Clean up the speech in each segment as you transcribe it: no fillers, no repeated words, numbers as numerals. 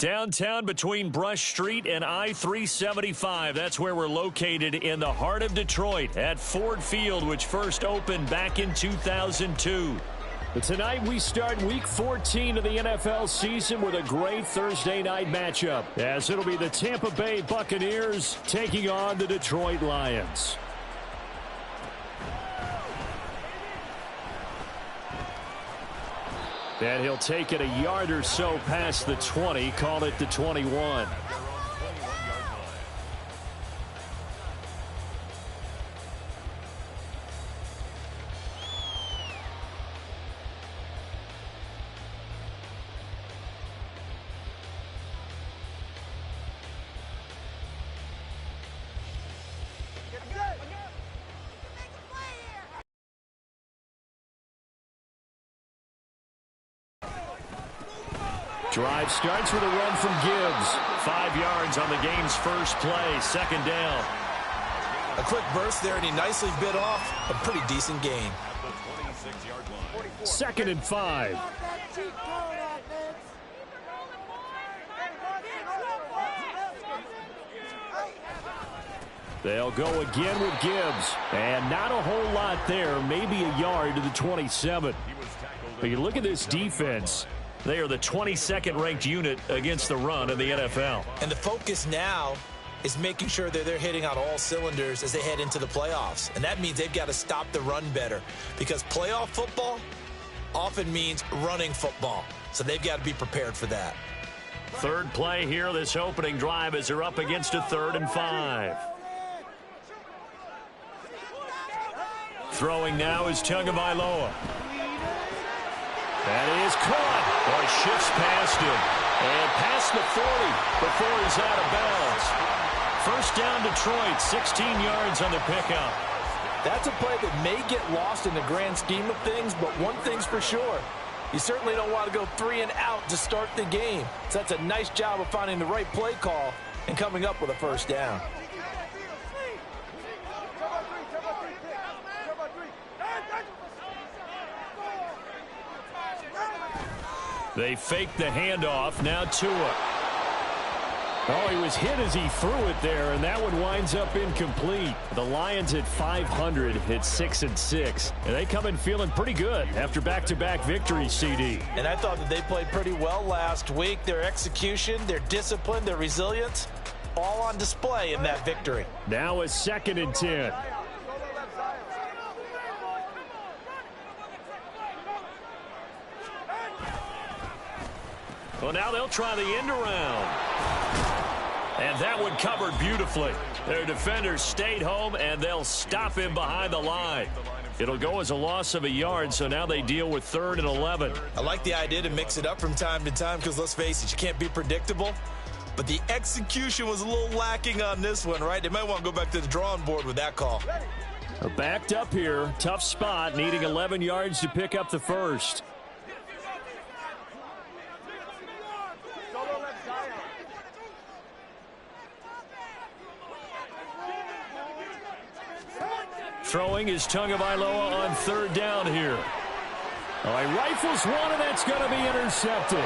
Downtown between Brush Street and I-375. That's where we're located in the heart of Detroit at Ford Field, which first opened back in 2002. But tonight we start Week 14 of the NFL season with a great Thursday night matchup, as it'll be the Tampa Bay Buccaneers taking on the Detroit Lions. And he'll take it a yard or so past the 20, call it the 21. Drive starts with a run from Gibbs. 5 yards on the game's first play, second down. A quick burst there, and he nicely bit off a pretty decent gain. 2nd and 5. They'll go again with Gibbs. And not a whole lot there, maybe a yard to the 27. But you look at this defense. They are the 22nd ranked unit against the run in the NFL. And the focus now is making sure that they're hitting on all cylinders as they head into the playoffs. And that means they've got to stop the run better, because playoff football often means running football. So they've got to be prepared for that. Third play here, this opening drive, as they're up against a 3rd and 5. Throwing now is Tagovailoa. That is caught. Or shifts past him. And past the 40 before he's out of bounds. First down Detroit, 16 yards on the pickup. That's a play that may get lost in the grand scheme of things, but one thing's for sure. You certainly don't want to go 3 and out to start the game. So that's a nice job of finding the right play call and coming up with a first down. They fake the handoff. Now Tua. Oh, he was hit as he threw it there, and that one winds up incomplete. The Lions at 500 hit 6-6, and they come in feeling pretty good after back-to-back victories, CD. And I thought that they played pretty well last week. Their execution, their discipline, their resilience, all on display in that victory. Now a 2nd and 10. Well, now they'll try the end around. And that one covered beautifully. Their defenders stayed home, and they'll stop him behind the line. It'll go as a loss of a yard, so now they deal with 3rd and 11. I like the idea to mix it up from time to time, because let's face it, you can't be predictable. But the execution was a little lacking on this one, right? They might want to go back to the drawing board with that call. Backed up here, tough spot, needing 11 yards to pick up the first. Throwing is Tagovailoa on 3rd down here. Oh, he rifles one, and that's going to be intercepted.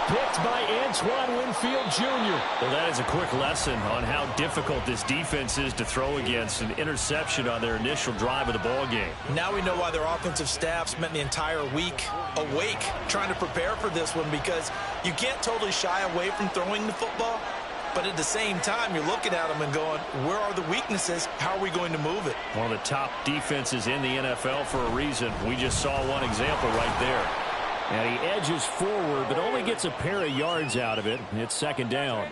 Picked by Antoine Winfield Jr. Well, that is a quick lesson on how difficult this defense is to throw against. An interception on their initial drive of the ball game. Now we know why their offensive staff spent the entire week awake trying to prepare for this one, because you can't totally shy away from throwing the football. But at the same time, you're looking at them and going, where are the weaknesses? How are we going to move it? One of the top defenses in the NFL for a reason. We just saw one example right there. And he edges forward, but only gets a pair of yards out of it. It's 2nd down.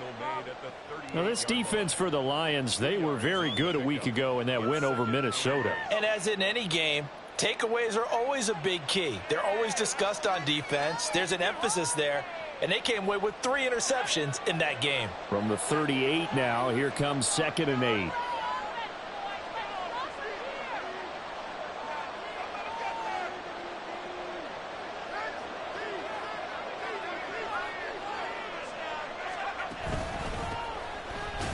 Now, this defense for the Lions, they were very good a week ago in that win over Minnesota. And as in any game, takeaways are always a big key. They're always discussed on defense. There's an emphasis there. And they came away with 3 interceptions in that game. From the 38 now, here comes 2nd and 8.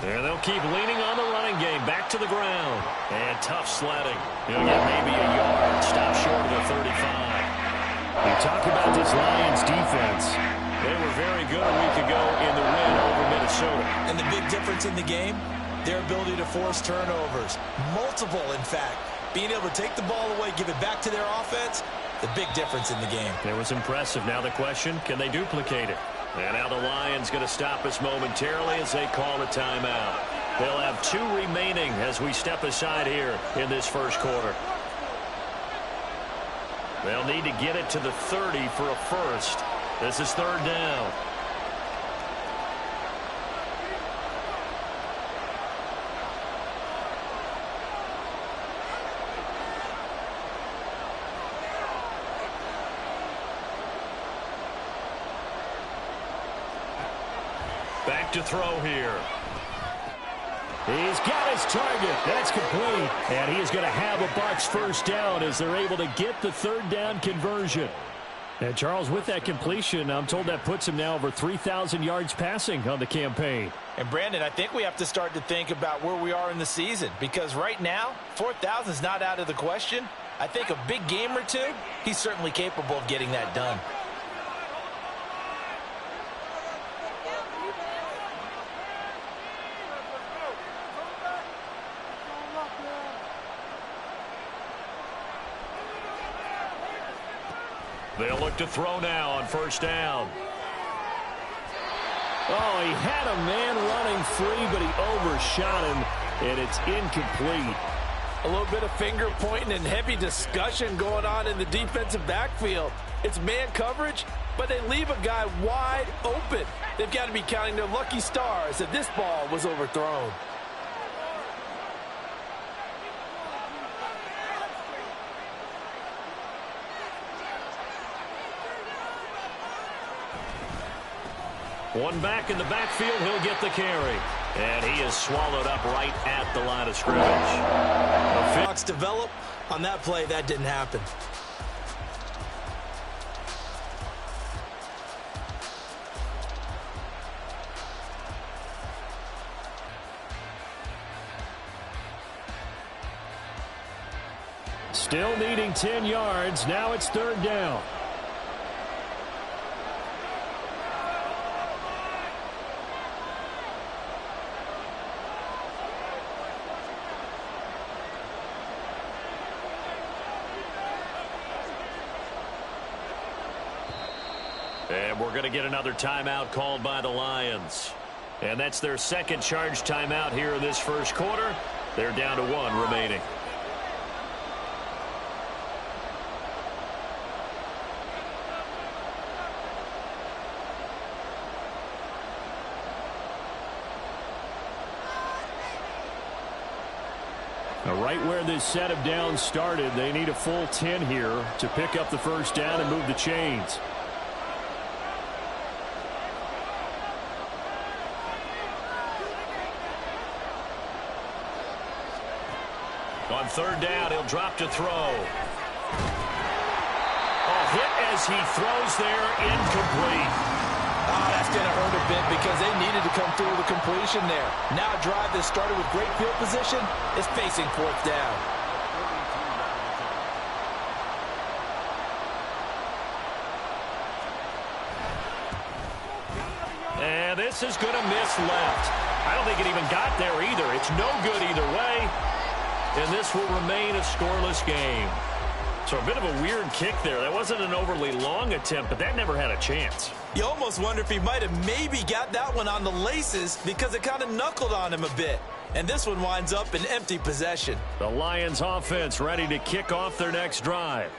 There they'll keep leaning on the running game. Back to the ground. And tough sledding. He'll get maybe a yard. Stop short of the 35. We talk about this Lions defense. They were very good a week ago in the win over Minnesota. And the big difference in the game, their ability to force turnovers. Multiple, in fact. Being able to take the ball away, give it back to their offense, the big difference in the game. It was impressive. Now the question, can they duplicate it? And now the Lions going to stop us momentarily as they call a timeout. They'll have 2 remaining as we step aside here in this first quarter. They'll need to get it to the 30 for a first. This is 3rd down. Back to throw here. He's got his target. That's complete. And he is going to have a Bucs first down as they're able to get the 3rd down conversion. And Charles, with that completion, I'm told that puts him now over 3,000 yards passing on the campaign. And Brandon, I think we have to start to think about where we are in the season, because right now, 4,000 is not out of the question. I think a big game or two, he's certainly capable of getting that done. They'll look to throw now on 1st down. Oh, he had a man running free, but he overshot him, and it's incomplete. A little bit of finger pointing and heavy discussion going on in the defensive backfield. It's man coverage, but they leave a guy wide open. They've got to be counting their lucky stars that this ball was overthrown. One back in the backfield, he'll get the carry. And he is swallowed up right at the line of scrimmage. Fox develop on that play, that didn't happen. Still needing 10 yards. Now it's 3rd down. And we're going to get another timeout called by the Lions. And that's their 2nd charge timeout here in this first quarter. They're down to 1 remaining. Now, right where this set of downs started, they need a full 10 here to pick up the first down and move the chains. On 3rd down, he'll drop to throw. A hit as he throws there, incomplete. Oh, that's going to hurt a bit because they needed to come through with a completion there. Now a drive that started with great field position is facing 4th down. And this is going to miss left. I don't think it even got there either. It's no good either way. And this will remain a scoreless game. So a bit of a weird kick there. That wasn't an overly long attempt, but that never had a chance. You almost wonder if he might have maybe got that one on the laces because it kind of knuckled on him a bit. And this one winds up in empty possession. The Lions offense ready to kick off their next drive.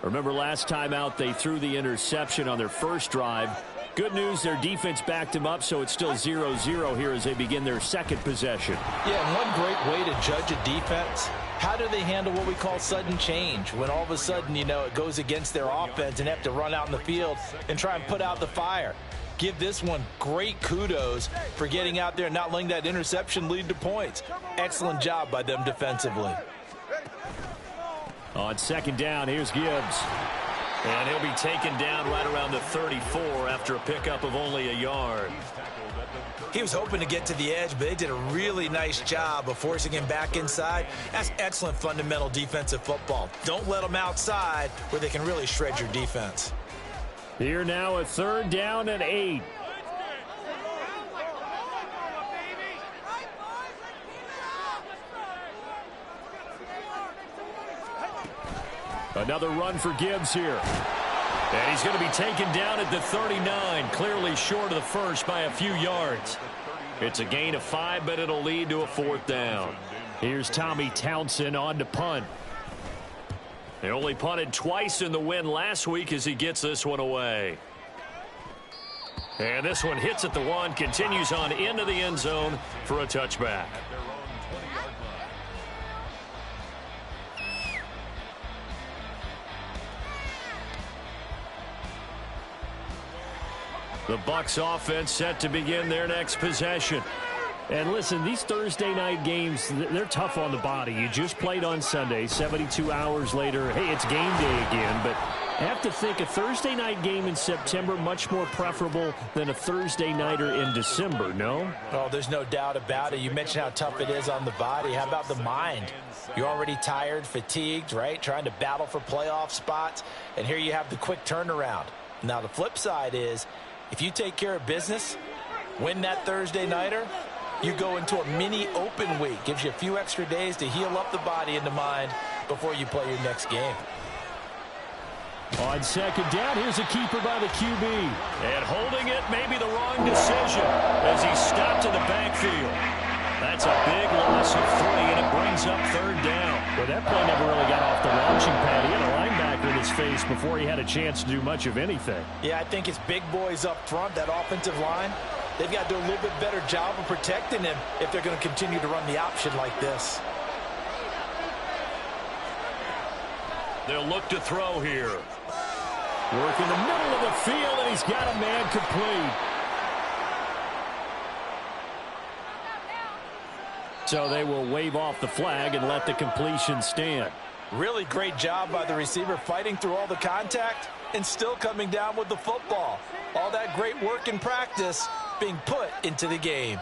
Remember last time out, they threw the interception on their first drive. Good news, their defense backed him up, so it's still 0-0 here as they begin their 2nd possession. Yeah, and one great way to judge a defense, how do they handle what we call sudden change? When all of a sudden, you know, it goes against their offense and have to run out in the field and try and put out the fire. Give this one great kudos for getting out there and not letting that interception lead to points. Excellent job by them defensively. On 2nd down, here's Gibbs. And he'll be taken down right around the 34 after a pickup of only a yard. He was hoping to get to the edge, but they did a really nice job of forcing him back inside. That's excellent fundamental defensive football. Don't let them outside where they can really shred your defense. Here now, a 3rd down and 8. Another run for Gibbs here. And he's going to be taken down at the 39, clearly short of the first by a few yards. It's a gain of 5, but it'll lead to a 4th down. Here's Tommy Townsend on to punt. He only punted twice in the win last week as he gets this one away. And this one hits at the 1, continues on into the end zone for a touchback. The Bucs offense set to begin their next possession. And listen, these Thursday night games, they're tough on the body. You just played on Sunday, 72 hours later. Hey, it's game day again. But I have to think a Thursday night game in September much more preferable than a Thursday nighter in December, no? Oh, there's no doubt about it. You mentioned how tough it is on the body. How about the mind? You're already tired, fatigued, right? Trying to battle for playoff spots. And here you have the quick turnaround. Now, the flip side is, if you take care of business, win that Thursday nighter, you go into a mini open week. Gives you a few extra days to heal up the body and the mind before you play your next game. On 2nd down, here's a keeper by the QB. And holding it may be the wrong decision as he stopped in the backfield. That's a big loss of 3, and it brings up 3rd down. But that play never really got off the launching pad. He had a linebacker in his face before he had a chance to do much of anything. Yeah, I think it's big boys up front, that offensive line. They've got to do a little bit better job of protecting him if they're going to continue to run the option like this. They'll look to throw here. Work in the middle of the field, and he's got a man complete. So they will wave off the flag and let the completion stand. Really great job by the receiver fighting through all the contact and still coming down with the football. All that great work in practice being put into the game.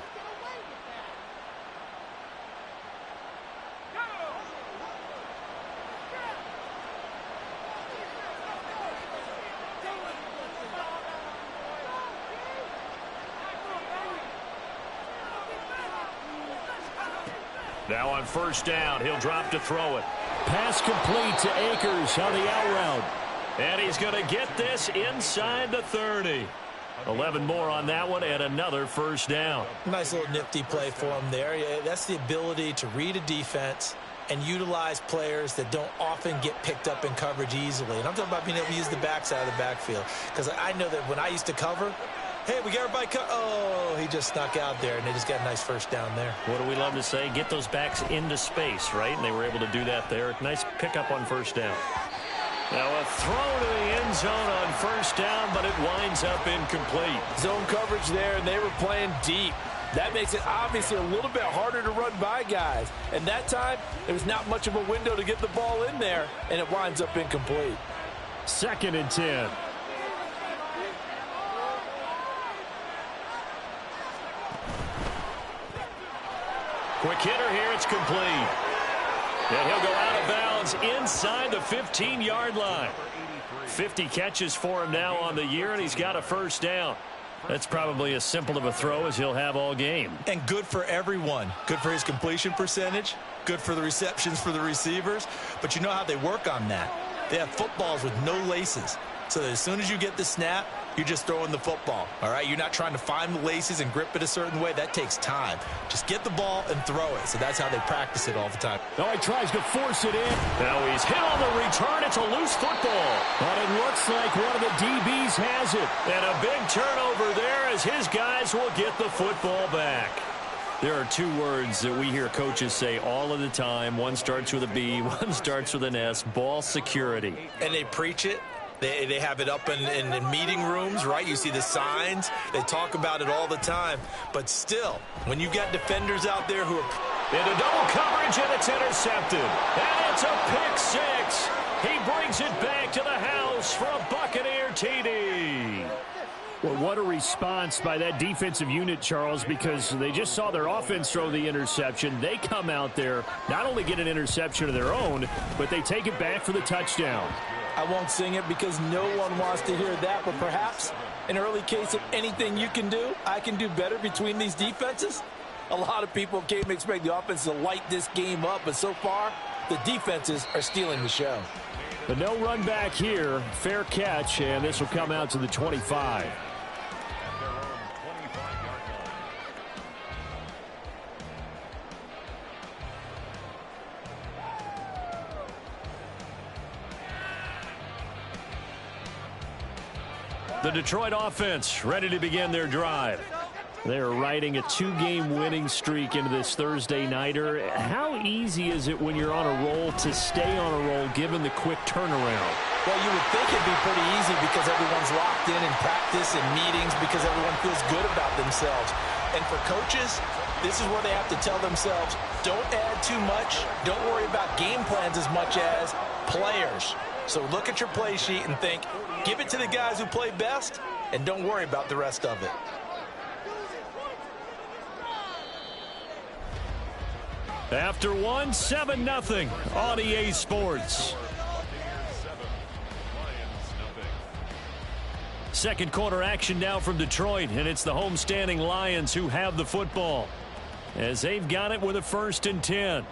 Now on 1st down, he'll drop to throw it. Pass complete to Akers on the out route. And he's going to get this inside the 30. 11 more on that one and another 1st down. Nice little nifty play for him there. Yeah, that's the ability to read a defense and utilize players that don't often get picked up in coverage easily. And I'm talking about being able to use the backside of the backfield. Because I know that when I used to cover, hey, we got everybody oh, he just snuck out there, and they just got a nice 1st down there. What do we love to say? Get those backs into space, right? And they were able to do that there. Nice pickup on 1st down. Now a throw to the end zone on 1st down, but it winds up incomplete. Zone coverage there, and they were playing deep. That makes it obviously a little bit harder to run by guys. And that time, there was not much of a window to get the ball in there, and it winds up incomplete. 2nd and 10. Quick hitter here, it's complete. And he'll go out of bounds inside the 15-yard line. 50 catches for him now on the year, and he's got a 1st down. That's probably as simple of a throw as he'll have all game. And good for everyone. Good for his completion percentage. Good for the receptions for the receivers. But you know how they work on that. They have footballs with no laces. So that as soon as you get the snap, you're just throwing the football. All right? You're not trying to find the laces and grip it a certain way. That takes time. Just get the ball and throw it. So that's how they practice it all the time. Now he tries to force it in. Now he's hit on the return. It's a loose football. But it looks like one of the DBs has it. And a big turnover there as his guys will get the football back. There are 2 words that we hear coaches say all of the time. One starts with a B, one starts with an S. Ball security. And they preach it. They have it up in meeting rooms, right? You see the signs. They talk about it all the time. But still, when you've got defenders out there who are into double coverage, and it's intercepted. And it's a pick 6. He brings it back to the house for a Buccaneer TD. Well, what a response by that defensive unit, Charles, because they just saw their offense throw the interception. They come out there, not only get an interception of their own, but they take it back for the touchdown. I won't sing it because no one wants to hear that, but perhaps an early case of anything you can do, I can do better between these defenses. A lot of people came to expect the offense to light this game up, but so far, the defenses are stealing the show. But no run back here. Fair catch, and this will come out to the 25. The Detroit offense ready to begin their drive. They're riding a 2-game winning streak into this Thursday nighter. How easy is it when you're on a roll to stay on a roll given the quick turnaround? Well, you would think it'd be pretty easy because everyone's locked in practice and meetings because everyone feels good about themselves. And for coaches, this is where they have to tell themselves, don't add too much, don't worry about game plans as much as players. So look at your play sheet and think, give it to the guys who play best, and don't worry about the rest of it. After one, 7-0 on EA Sports. Second quarter action now from Detroit, and it's the homestanding Lions who have the football as they've got it with a 1st and 10.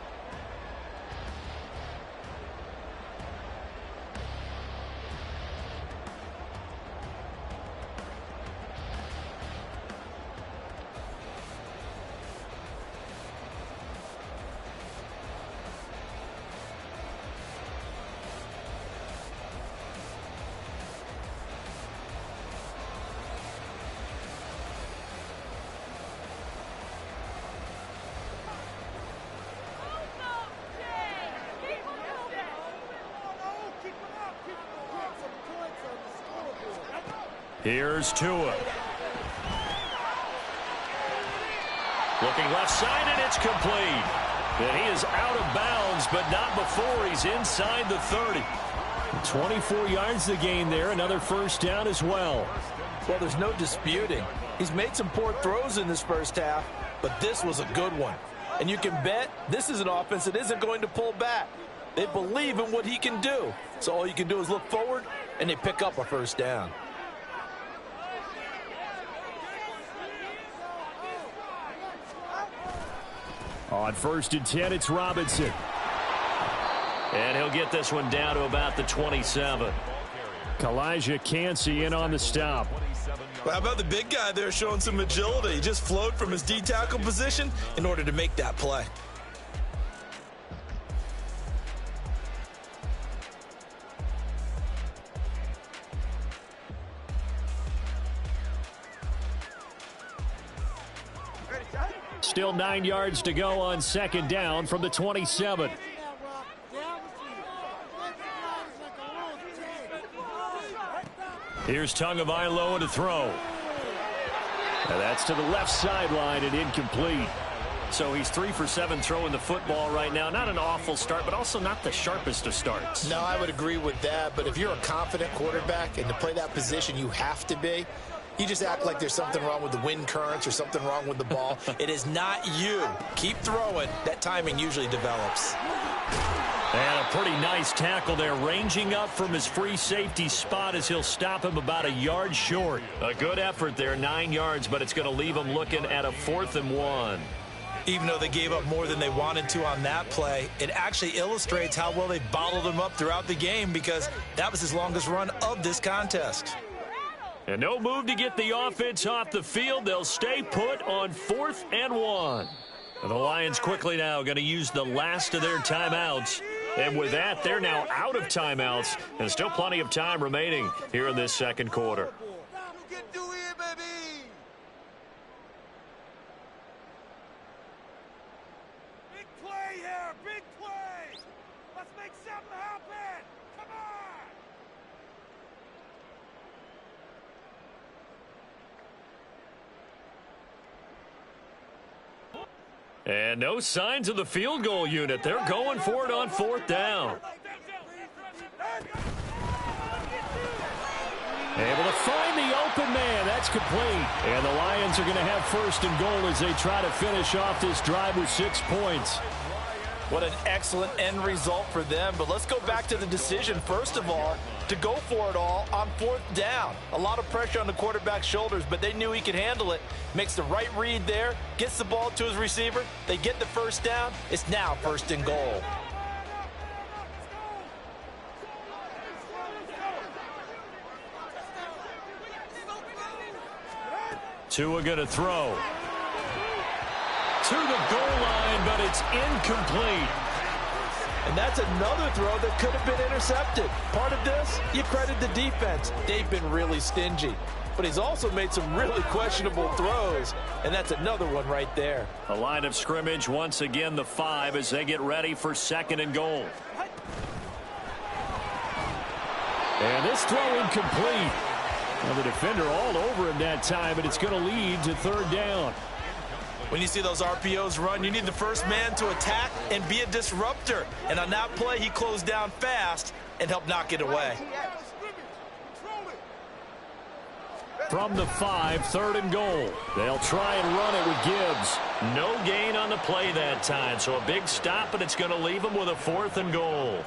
Here's Tua. Looking left side, and it's complete. And he is out of bounds, but not before he's inside the 30. 24 yards to gain there. Another first down as well. Well, there's no disputing. He's made some poor throws in this first half, but this was a good one. And you can bet this is an offense that isn't going to pull back. They believe in what he can do. So all you can do is look forward, and they pick up a first down. On 1st and 10, it's Robinson. And he'll get this one down to about the 27. Kalijah Cansey in on the stop. Well, how about the big guy there showing some agility? He just flowed from his D-tackle position in order to make that play. Still 9 yards to go on 2nd down from the 27. Here's Tagovailoa to throw. And that's to the left sideline and incomplete. So he's 3 for 7 throwing the football right now. Not an awful start, but also not the sharpest of starts. No, I would agree with that. But if you're a confident quarterback and to play that position, you have to be. You just act like there's something wrong with the wind currents or something wrong with the ball. It is not you. Keep throwing. That timing usually develops. And a pretty nice tackle there, ranging up from his free safety spot as he'll stop him about a yard short. A good effort there, 9 yards, but it's going to leave him looking at a 4th and 1. Even though they gave up more than they wanted to on that play, it actually illustrates how well they bottled him up throughout the game because that was his longest run of this contest. And no move to get the offense off the field. They'll stay put on 4th and 1. And the Lions quickly now going to use the last of their timeouts. And with that, they're now out of timeouts. And still plenty of time remaining here in this second quarter. Big play here, big play. Let's make something happen. Come on. And no signs of the field goal unit. They're going for it on 4th down. Able to find the open man. That's complete. And the Lions are going to have 1st and goal as they try to finish off this drive with 6 points. What an excellent end result for them. But let's go back to the decision, first of all, to go for it all on 4th down. A lot of pressure on the quarterback's shoulders, but they knew he could handle it. Makes the right read there, gets the ball to his receiver. They get the first down. It's now 1st and goal. Tua going to throw. To the goal line, but it's incomplete. And that's another throw that could have been intercepted. Part of this, you credit the defense. They've been really stingy. But he's also made some really questionable throws. And that's another one right there. A line of scrimmage, once again, the 5 as they get ready for 2nd and goal. And this throw incomplete. Well, the defender all over him that time, but it's going to lead to 3rd down. When you see those RPOs run, you need the first man to attack and be a disruptor. And on that play, he closed down fast and helped knock it away. From the 5, 3rd and goal. They'll try and run it with Gibbs. No gain on the play that time, so a big stop, and it's going to leave them with a 4th and goal.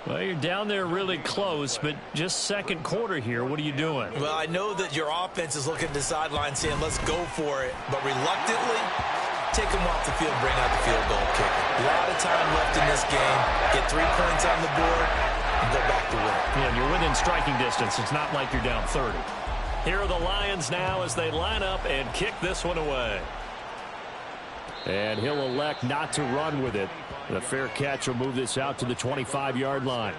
Well, you're down there really close, but just 2nd quarter here. What are you doing? Well, I know that your offense is looking at the sideline saying, let's go for it. But reluctantly, take them off the field, bring out the field goal kicker. A lot of time left in this game. Get 3 points on the board and go back to work. Yeah, you're within striking distance. It's not like you're down 30. Here are the Lions now as they line up and kick this one away. And he'll elect not to run with it. The fair catch will move this out to the 25-yard line.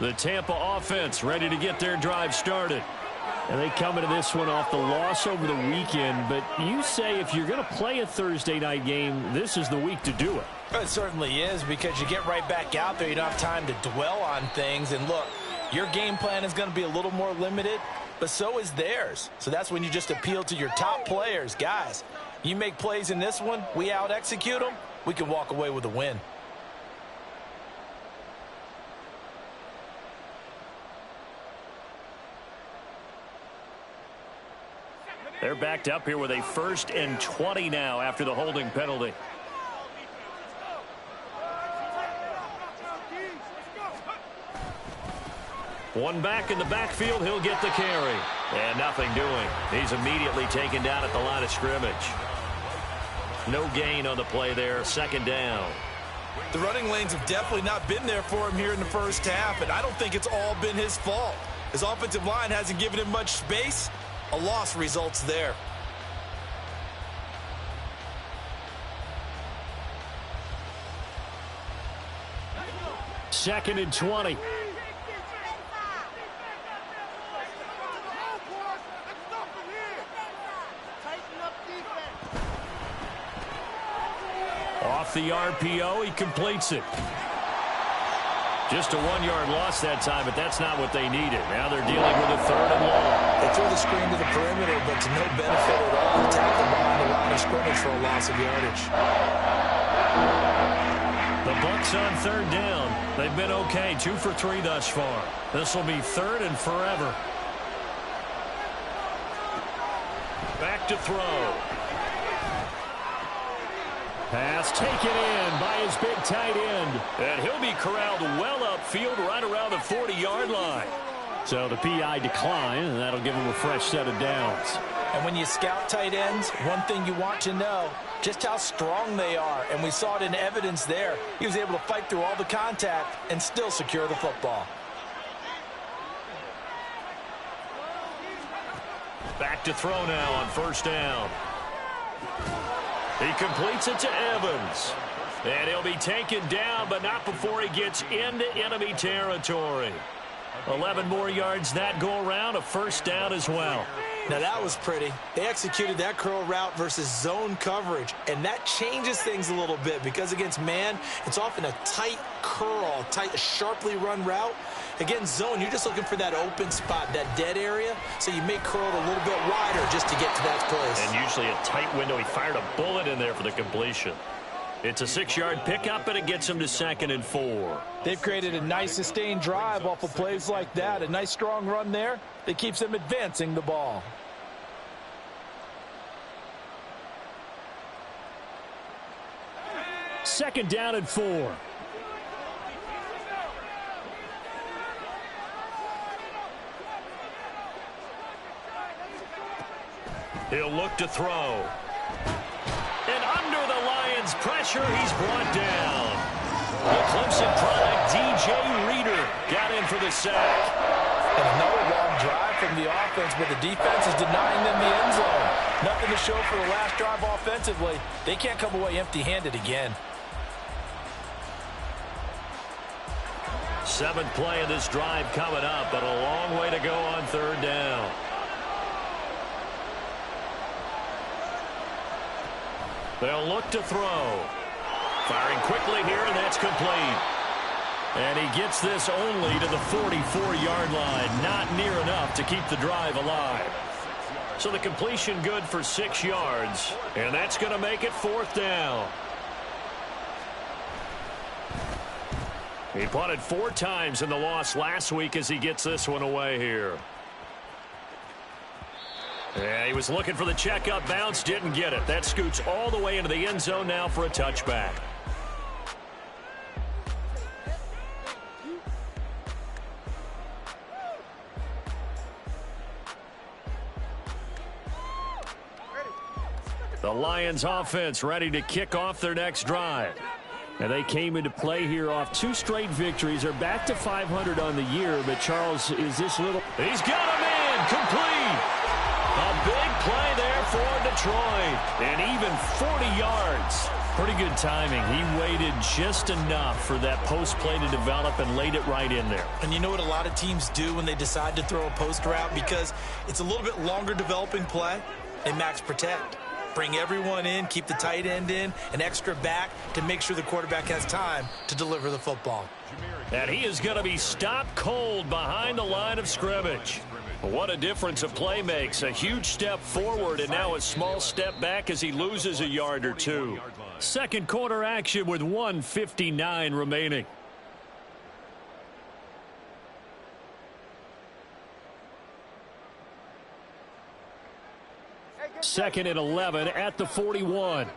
The Tampa offense ready to get their drive started. And they come into this one off the loss over the weekend. But you say if you're going to play a Thursday night game, this is the week to do it. It certainly is, because you get right back out there. You don't have time to dwell on things. And look, your game plan is going to be a little more limited, but so is theirs. So that's when you just appeal to your top players. Guys, you make plays in this one, we out-execute them, we can walk away with a win. They're backed up here with a 1st and 20 now after the holding penalty. One back in the backfield, he'll get the carry. And nothing doing. He's immediately taken down at the line of scrimmage. No gain on the play there, 2nd down. The running lanes have definitely not been there for him here in the first half, and I don't think it's all been his fault. His offensive line hasn't given him much space. A loss results there. Second and 20. Off the RPO, he completes it. Just a 1-yard loss that time, but that's not what they needed. Now they're dealing with a 3rd and long. They threw the screen to the perimeter, but to no benefit at all. Tackle behind the line of scrimmage for a loss of yardage. The Bucs on 3rd down. They've been okay, 2 for 3 thus far. This will be 3rd and forever. Back to throw. Pass taken in by his big tight end. And he'll be corralled well upfield right around the 40-yard line. So the PI decline, and that'll give him a fresh set of downs. And when you scout tight ends, one thing you want to know, just how strong they are. And we saw it in evidence there. He was able to fight through all the contact and still secure the football. Back to throw now on 1st down. He completes it to Evans. And he'll be taken down, but not before he gets into enemy territory. 11 more yards that go around, a 1st down as well. Now that was pretty. They executed that curl route versus zone coverage, and that changes things a little bit because against man, it's often a tight curl, tight, sharply run route. Against zone, you're just looking for that open spot, that dead area, so you may curl it a little bit wider just to get to that place. And usually a tight window. He fired a bullet in there for the completion. It's a 6-yard pickup, and it gets him to 2nd and 4. They've created a nice sustained drive off of plays like that. A nice strong run there that keeps them advancing the ball. Second down and 4. He'll look to throw. And under the Lions' pressure, he's brought down. The Clemson product, DJ Reader, got in for the sack. And another long drive from the offense, but the defense is denying them the end zone. Nothing to show for the last drive offensively. They can't come away empty-handed again. 7th play of this drive coming up, but a long way to go on 3rd down. They'll look to throw. Firing quickly here, and that's complete. And he gets this only to the 44-yard line. Not near enough to keep the drive alive. So the completion good for 6 yards, and that's going to make it 4th down. He punted 4 times in the loss last week as he gets this one away here. Yeah, he was looking for the checkup bounce, didn't get it. That scoots all the way into the end zone now for a touchback. The Lions offense ready to kick off their next drive. And they came into play here off 2 straight victories. They're back to 500 on the year. But, Charles, is this little... He's got him in. Complete. A big play there for Detroit. And even 40 yards. Pretty good timing. He waited just enough for that post play to develop and laid it right in there. And you know what a lot of teams do when they decide to throw a post route? Because it's a little bit longer developing play. They max protect. Bring everyone in, keep the tight end in, an extra back to make sure the quarterback has time to deliver the football. And he is going to be stopped cold behind the line of scrimmage. What a difference a play makes. A huge step forward and now a small step back as he loses a yard or 2. Second quarter action with 1:59 remaining. Second and 11 at the 41.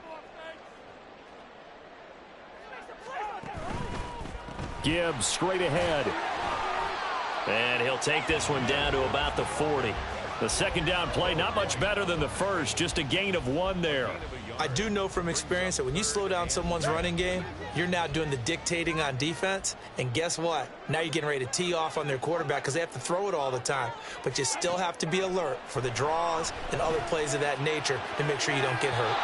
Gibbs straight ahead. And he'll take this one down to about the 40. The second down play, not much better than the first, just a gain of 1 there. I do know from experience that when you slow down someone's running game, you're now doing the dictating on defense. And guess what? Now you're getting ready to tee off on their quarterback because they have to throw it all the time. But you still have to be alert for the draws and other plays of that nature to make sure you don't get hurt.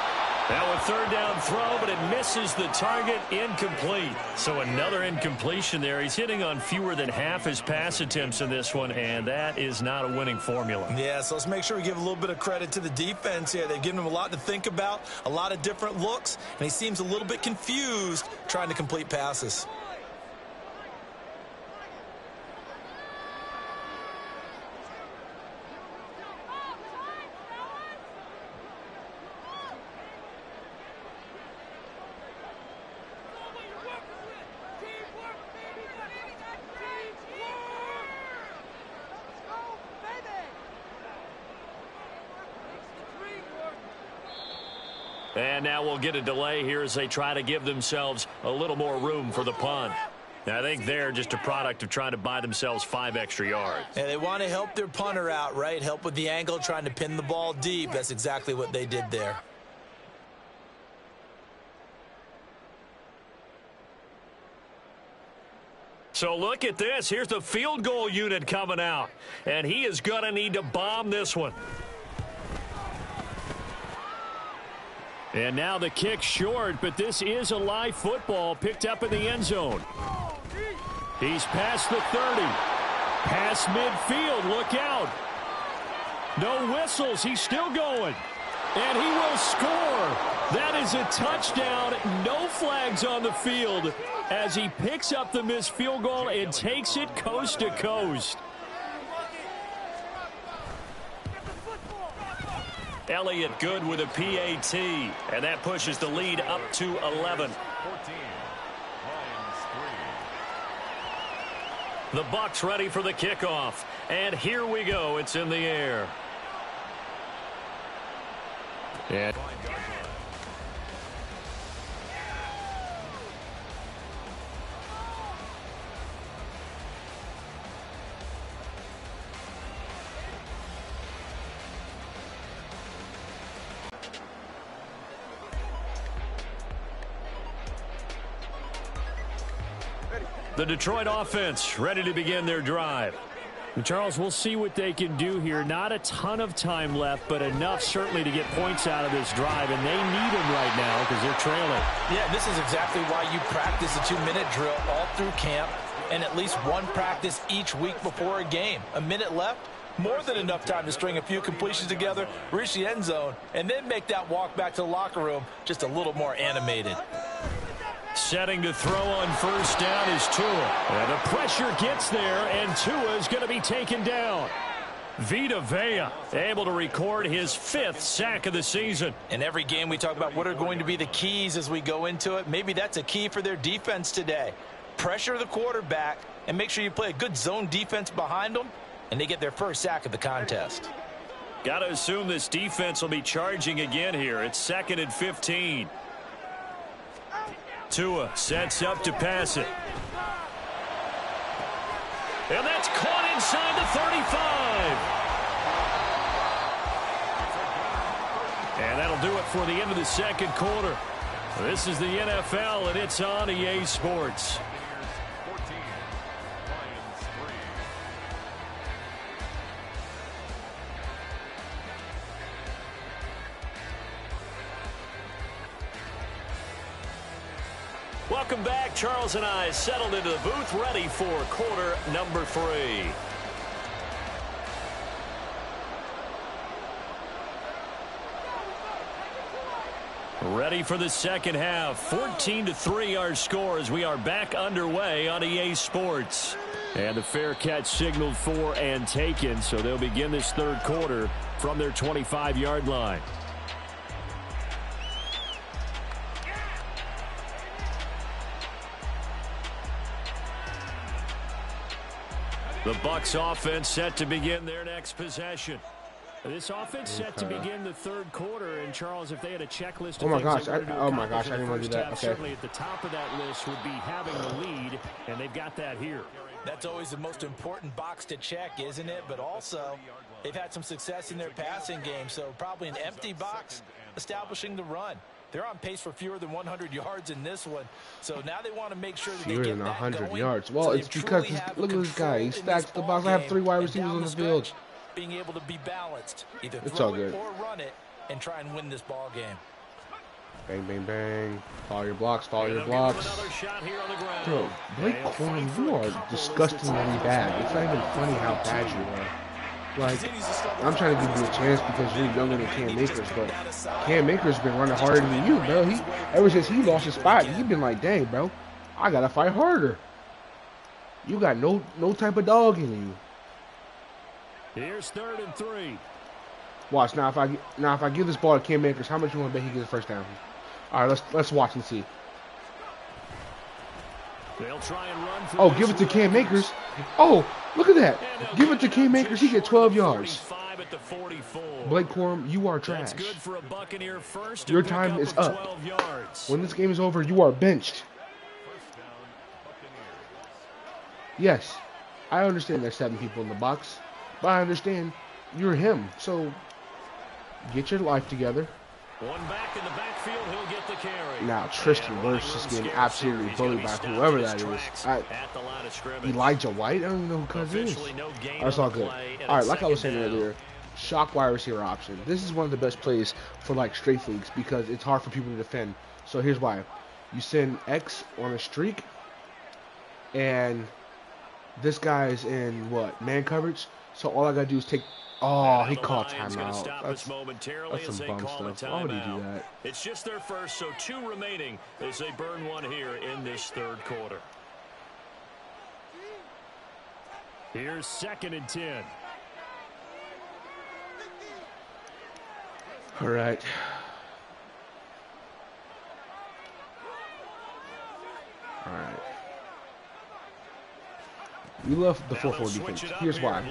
Now a 3rd down throw, but it misses the target, incomplete. So another incompletion there. He's hitting on fewer than half his pass attempts in this one, and that is not a winning formula. Yeah, so let's make sure we give a little bit of credit to the defense here. They've given him a lot to think about, a lot of different looks, and he seems a little bit confused trying to complete passes. And now we'll get a delay here as they try to give themselves a little more room for the punt. I think they're just a product of trying to buy themselves 5 extra yards. And they want to help their punter out, right? Help with the angle, trying to pin the ball deep. That's exactly what they did there. So look at this. Here's the field goal unit coming out. And he is going to need to bomb this one. And now the kick short, but this is a live football picked up in the end zone. He's past the 30. Past midfield. Look out. No whistles. He's still going. And he will score. That is a touchdown. No flags on the field as he picks up the missed field goal and takes it coast to coast. Elliott good with a PAT, and that pushes the lead up to 11. The Bucs ready for the kickoff, and here we go. It's in the air. The Detroit offense ready to begin their drive. And Charles, we'll see what they can do here. Not a ton of time left, but enough certainly to get points out of this drive, and they need them right now because they're trailing. Yeah, this is exactly why you practice a 2-minute drill all through camp and at least one practice each week before a game. A minute left, more than enough time to string a few completions together, reach the end zone, and then make that walk back to the locker room just a little more animated. Setting to throw on first down is Tua. And the pressure gets there, and Tua is going to be taken down. Vita Vea able to record his 5th sack of the season. In every game we talk about what are going to be the keys as we go into it. Maybe that's a key for their defense today. Pressure the quarterback and make sure you play a good zone defense behind them, and they get their first sack of the contest. Got to assume this defense will be charging again here. It's 2nd and 15. Tua sets up to pass it. And that's caught inside the 35. And that'll do it for the end of the second quarter. This is the NFL, and it's on EA Sports. Welcome back. Charles and I settled into the booth, ready for quarter number 3. Ready for the second half. 14-3 our score as we are back underway on EA Sports. And the fair catch signaled for and taken, so they'll begin this third quarter from their 25-yard line. The Bucs offense set to begin their next possession. This offense set to begin the third quarter, and Charles, if they had a checklist of oh my things gosh, oh my gosh, I didn't want to do that. Half, okay. Certainly at the top of that list would be having the lead, and they've got that here. That's always the most important box to check, isn't it? But also, they've had some success in their passing game, so probably an empty box establishing the run. They're on pace for fewer than 100 yards in this one, so now they want to make sure that they get that 100 going. yards. Well, so it's because look at this guy. He stacks the box. I have 3 wide receivers on the field. Being able to be balanced, either It's throw all good. it or run it, and try and win this ball game. Bang, bang, bang. Follow your blocks. Follow your blocks. Bro, Blake Corum, you are disgustingly bad. It's not even funny how bad you are. Like, I'm trying to give you a chance because you're younger than Cam Akers, but Cam Akers been running harder than you, bro. Ever since he lost his spot, he's been like, dang, bro, I gotta fight harder. You got no type of dog in you. Here's 3rd and 3. Watch now. If I give this ball to Cam Akers, how much you want to bet he gets a first down? All right, let's watch and see. They'll try and run for give it to Cam Akers. Oh, look at that. Give it to Cam Akers. He get 12 yards. Blake Corum, you are trash. That's good for a Buccaneer first. Your time is up. When this game is over, you are benched. Yes, I understand there's 7 people in the box, but I understand you're him. So get your life together. One back in the backfield, he'll get the carry. Now Tristan Wirfs is getting absolutely bullied by whoever that is. Elijah White? I don't even know who Cuz is. That's all good. All right, like I was saying earlier, shock wide receiver option. This is one of the best plays for like strafe leagues because it's hard for people to defend. So here's why. You send X on a streak, and this guy's in what? Man coverage. So all I gotta do is take. Oh, he called timeout. That's some bum stuff. Why would he do that? It's just their first, so 2 remaining as they burn one here in this third quarter. Here's 2nd and 10. All right. All right. We love the 4-4 defense. Here's why.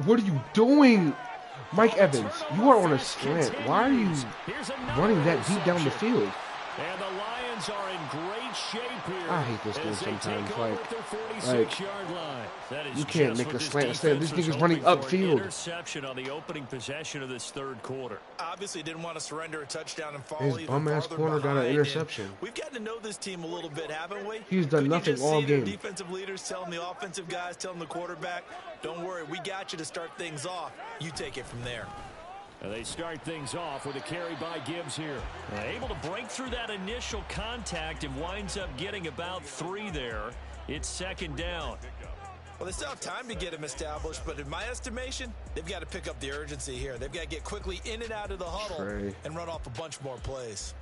What are you doing? Mike Evans, you are on a slant. Why are you running that deep down the field? And the Lions are in great shape here. I hate this game sometimes. Like you can't make a slant instead. This nigga's running upfield. Interception on the opening possession of this third quarter. Obviously didn't want to surrender a touchdown and fall His bum-ass corner got an interception. We've gotten to know this team a little bit, haven't we? He's done nothing all game. Defensive leaders telling the offensive guys, telling the quarterback, don't worry, we got you to start things off. You take it from there. And they start things off with a carry by Gibbs here. Able to break through that initial contact and winds up getting about 3 there. It's second down. Well, they still have time to get him established, but in my estimation, they've got to pick up the urgency here. They've got to get quickly in and out of the huddle and run off a bunch more plays.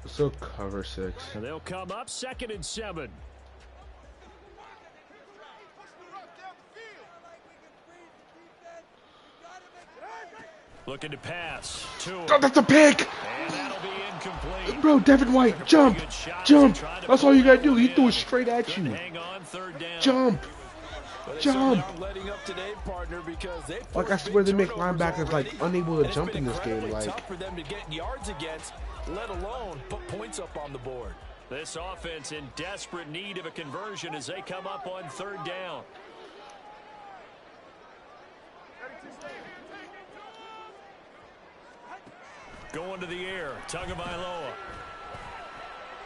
So cover 6. And they'll come up 2nd and 7. Looking to pass. Oh, that's a pick! And that'll be incomplete. Bro, Devin White, jump! Jump! That's all you gotta do. He threw it straight at you. Hang on, third down. Jump! Jump! Because like, I swear they make linebackers, like, unable to jump in this game. Like, tough for them to get yards against, let alone put points up on the board. This offense in desperate need of a conversion as they come up on third down. Going to the air, Tagovailoa.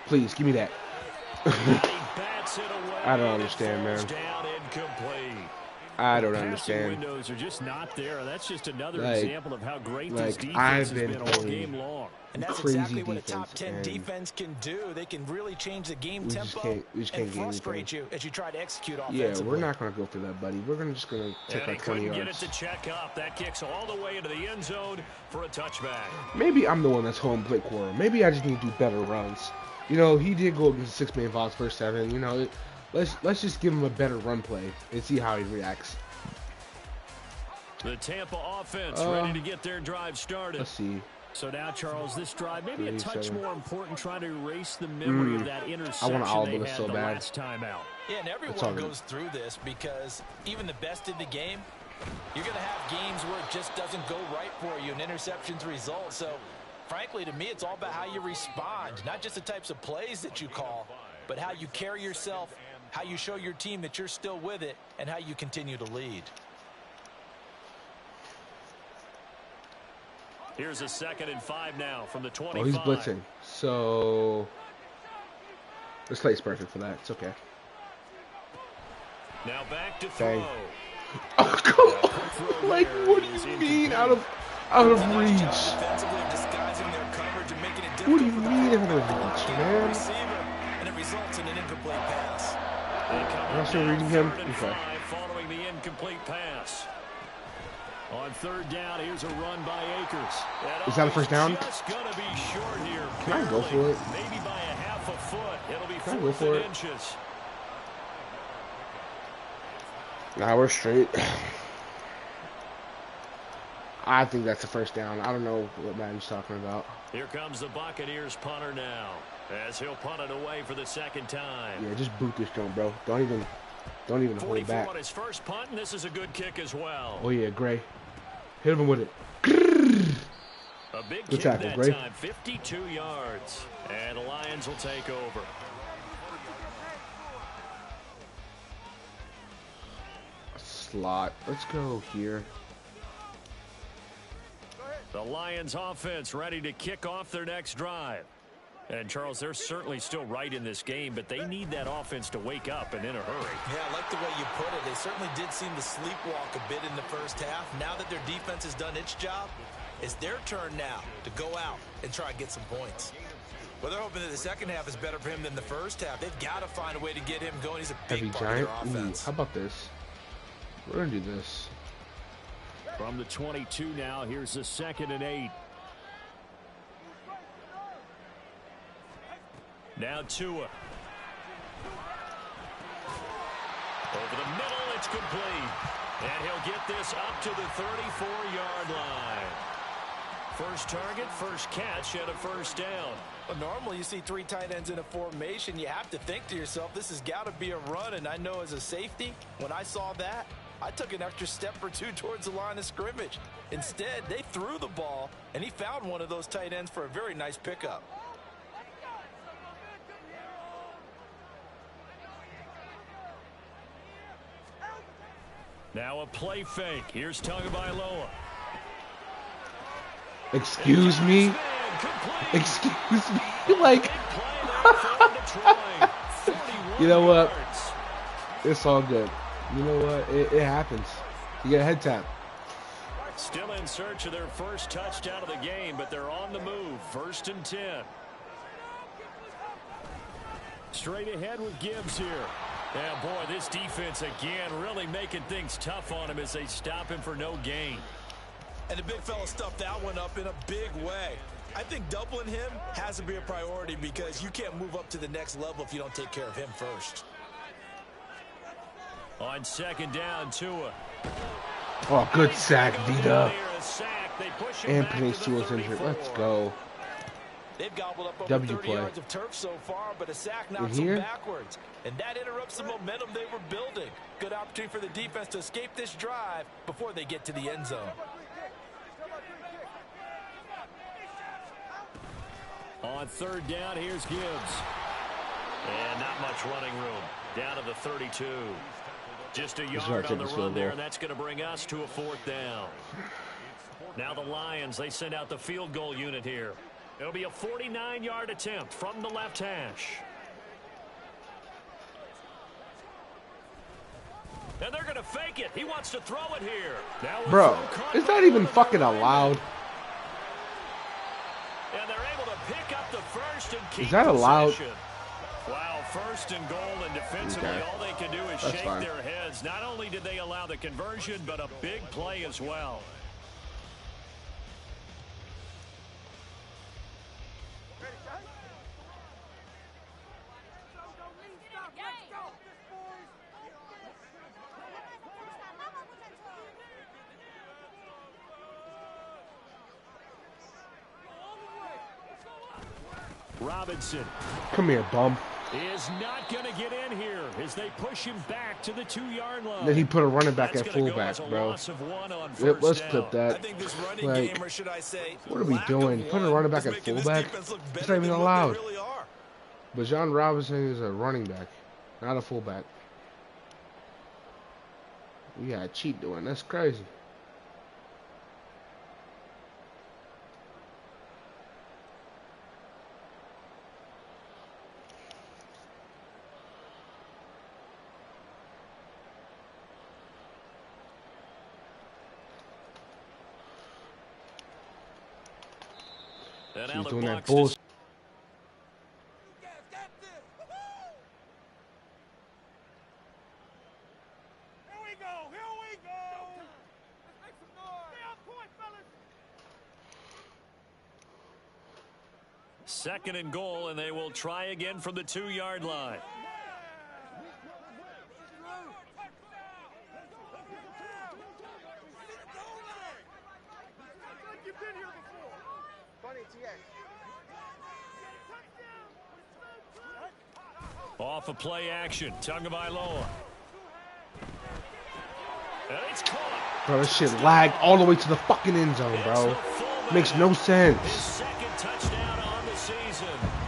please, give me that. I don't understand, man. I don't understand. Windows are just not there. That's just another example of how great this defense has been all game long. And that's exactly what a top 10 defense can do. They can really change the game tempo and frustrate you as you try to execute offensively. Yeah, we're not going to go for that, buddy. We're just going to take like 20 yards. Get it to check up. That kicks all the way into the end zone for a touchback. Maybe I'm the one that's home Blake Quarrel. Maybe I just need to do better runs. You know, he did go against the 6-man Vols first 7. You know, let's just give him a better run play and see how he reacts. The Tampa offense ready to get their drive started. Let's see. So now, Charles, this drive maybe a touch more important, trying to erase the memory of that interception I want to they had so the bad. last time out. Yeah, and everyone goes through this because even the best in the game, you're going to have games where it just doesn't go right for you and interceptions result. So, frankly, to me, it's all about how you respond, not just the types of plays that you call, but how you carry yourself, how you show your team that you're still with it, and how you continue to lead. Here's a 2nd and 5 now from the 25. Oh, he's blitzing. So this play's perfect for that. It's okay. Now back to throw. Oh, come on. Like, what do you mean out of reach? What do you mean out of reach, man? And it results in an incomplete pass. I'm still reading him. Okay. Following the incomplete pass. On 3rd down, here's a run by Akers. Is that a first down? Just gonna be short here. Can I go for it? Maybe by a half a foot. It'll be Can I go for it? inches. Nah, we're straight. I think that's a first down. I don't know what Madden's talking about. Here comes the Buccaneers punter now, as he'll punt it away for the 2nd time. Yeah, just boot this joint, bro. Don't even hold it back. On his first punt, and this is a good kick as well. Oh yeah, Gray. Hit him with it. A big good kick tackle, that Gray. time, 52 yards. And the Lions will take over. Slot. Let's go here. The Lions offense ready to kick off their next drive. And, Charles, they're certainly still right in this game, but they need that offense to wake up and in a hurry. Yeah, I like the way you put it. They certainly did seem to sleepwalk a bit in the first half. Now that their defense has done its job, it's their turn now to go out and try and get some points. Well, they're hoping that the second half is better for him than the first half. They've got to find a way to get him going. He's a big part of their offense. How about this? We're going to do this. From the 22 now, here's the 2nd and 8. Now Tua. Over the middle, it's complete. And he'll get this up to the 34-yard line. First target, first catch, and a first down. Well, normally you see 3 tight ends in a formation. You have to think to yourself, this has got to be a run. And I know as a safety, when I saw that, I took an extra step or 2 towards the line of scrimmage. Instead, they threw the ball, and he found one of those tight ends for a very nice pickup. Now a play fake. Here's Tagovailoa. Excuse me? Excuse me? Like, you know what? It's all good. You know what? It happens. You get a head tap. Still in search of their first touchdown of the game, but they're on the move. 1st and 10. Straight ahead with Gibbs here. Yeah, boy, this defense again really making things tough on him as they stop him for no gain. And the big fella stuffed that one up in a big way. I think doubling him has to be a priority because you can't move up to the next level if you don't take care of him first. On 2nd down, Tua. Oh, good sack, D-Dub. And Penny Sewell's injured. Let's go. They've gobbled up over W 30 play. yards of turf so far, but a sack knocks them backwards. And that interrupts the momentum they were building. Good opportunity for the defense to escape this drive before they get to the end zone. On 3rd down, here's Gibbs. And not much running room. Down to the 32. Just a yard on the run there, and that's going to bring us to a 4th down. Now the Lions, they send out the field goal unit here. It'll be a 49-yard attempt from the left hash. And they're going to fake it. He wants to throw it here. Bro, is that even fucking allowed? And they're able to pick up the first and keep Is that allowed? possession. Wow, 1st and goal, and defensively all they can do is shake their heads. Not only did they allow the conversion, but a big play as well. Robinson. Come here, bum. Is not going to get in here as they push him back to the 2-yard line. Then he put a running back at fullback, bro. Yep, let's clip that. I think this running like, game, or should I say, what are we doing? Putting a running back at fullback? It's not even allowed. Really are. But John Robinson is a running back, not a fullback. We got a cheat doing. That's crazy. He's doing that bullshit. Here we go. Let's make some noise. Stay on point, fellas. 2nd and goal, and they will try again from the 2-yard line. Off a play action, Tagovailoa. And it's caught. Bro, this shit lagged all the way to the fucking end zone, bro. Makes no sense. His 2nd touchdown on the season.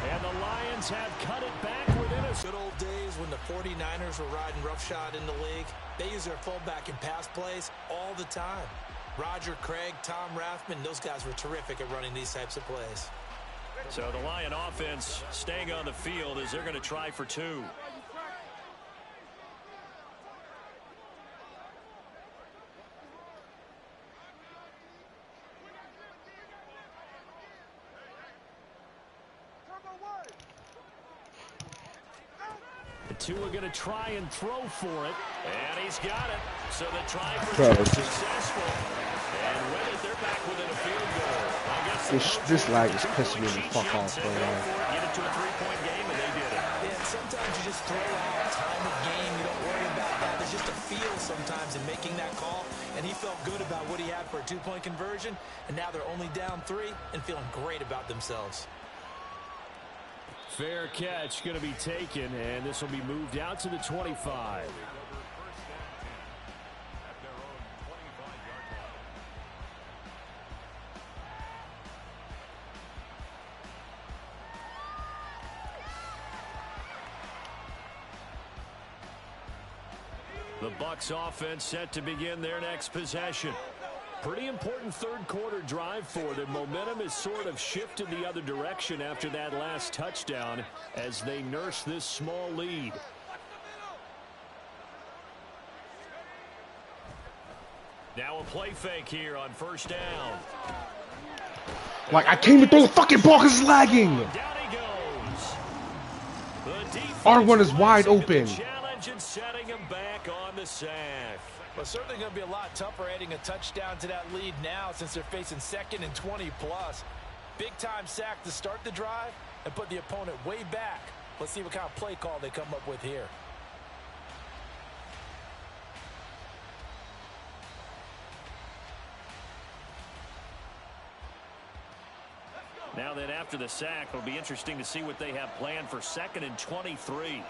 And the Lions have cut it back within a... Good old days when the 49ers were riding roughshod in the league. They use their fullback in pass plays all the time. Roger Craig, Tom Rathman, those guys were terrific at running these types of plays. So the Lion offense staying on the field as they're going to try for 2. The 2 are going to try and throw for it, and he's got it. So the try for 2 is successful. And with it, they're back within a field goal. This lag is pissing me the fuck off, bro. Get it to a 3-point game, and they did it. Yeah, sometimes you just throw out time of game. You don't worry about that. There's just a feel sometimes in making that call, and he felt good about what he had for a 2-point conversion, and now they're only down 3 and feeling great about themselves. Fair catch going to be taken, and this will be moved out to the 25. The Bucs offense set to begin their next possession. Pretty important third quarter drive for them. Momentum has sort of shifted the other direction after that last touchdown as they nurse this small lead. Now a play fake here on first down. Like, I can't even throw the fucking ball because it's lagging. Down he goes. R1 is wide open. Challenge and setting him back on the sack. Well, certainly going to be a lot tougher adding a touchdown to that lead now since they're facing 2nd and 20+. Big-time sack to start the drive and put the opponent way back. Let's see what kind of play call they come up with here. Now then, after the sack, it'll be interesting to see what they have planned for 2nd and 23.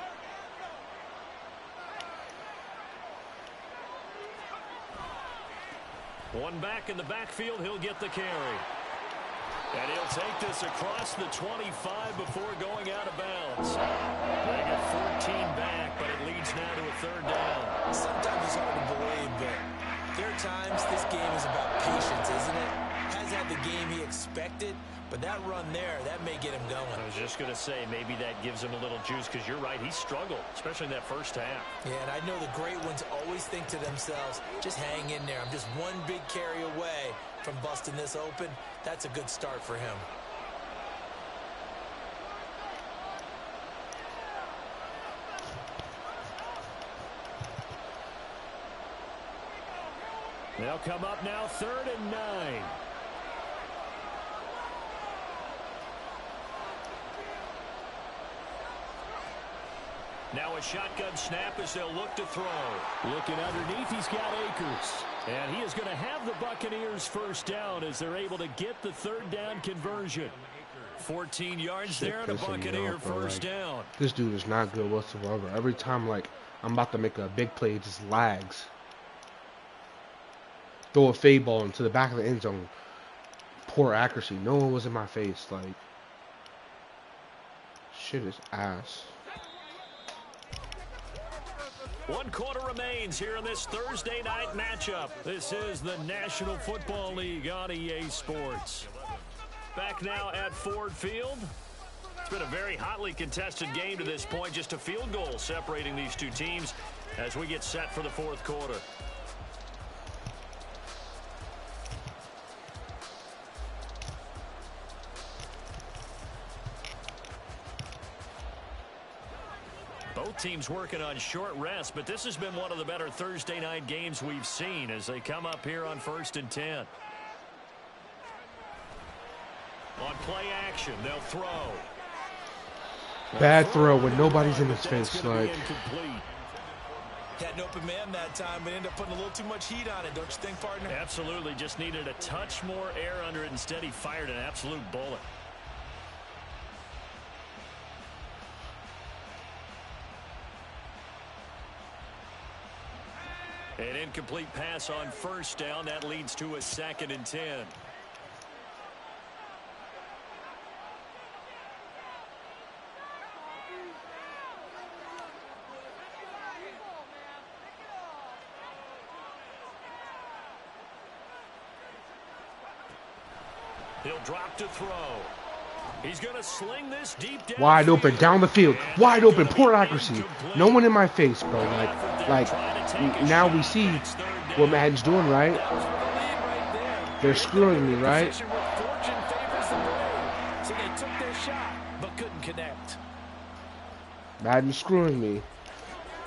One back in the backfield, he'll get the carry. And he'll take this across the 25 before going out of bounds. They get 14 back, but it leads now to a 3rd down. Sometimes it's hard to believe, but there are times this game is about patience, isn't it? Hasn't had the game he expected, but that run there, that may get him going. I was just going to say, maybe that gives him a little juice, because you're right, he struggled, especially in that first half. Yeah, and I know the great ones always think to themselves, just hang in there. I'm just one big carry away from busting this open. That's a good start for him. They'll come up now 3rd and 9. Now a shotgun snap as they'll look to throw. Looking underneath, he's got Akers. And he is going to have the Buccaneers first down as they're able to get the 3rd down conversion. 14 yards there and a Buccaneer first down. This dude is not good whatsoever. Every time, like, I'm about to make a big play, it just lags. Throw a fade ball into the back of the end zone. Poor accuracy. No one was in my face. Like, shit is ass. 1 quarter remains here in this Thursday night matchup. This is the National Football League on EA Sports. Back now at Ford Field. It's been a very hotly contested game to this point. Just a field goal separating these two teams as we get set for the 4th quarter. Both teams working on short rest, but this has been one of the better Thursday night games we've seen as they come up here on 1st and 10. On play action, they'll throw. Bad throw when nobody's in his face. Like, had an open man that time, but ended up putting a little too much heat on it, don't you think, partner? Absolutely. Just needed a touch more air under it. Instead, he fired an absolute bullet. An incomplete pass on first down. That leads to a 2nd and 10. He'll drop to throw. He's going to sling this deep down. wide open, down the field. Wide open, poor accuracy. No one in my face, bro. Like now we see what Madden's doing, right? They're screwing me, right? So they took their shot, but couldn't connect. Madden's screwing me.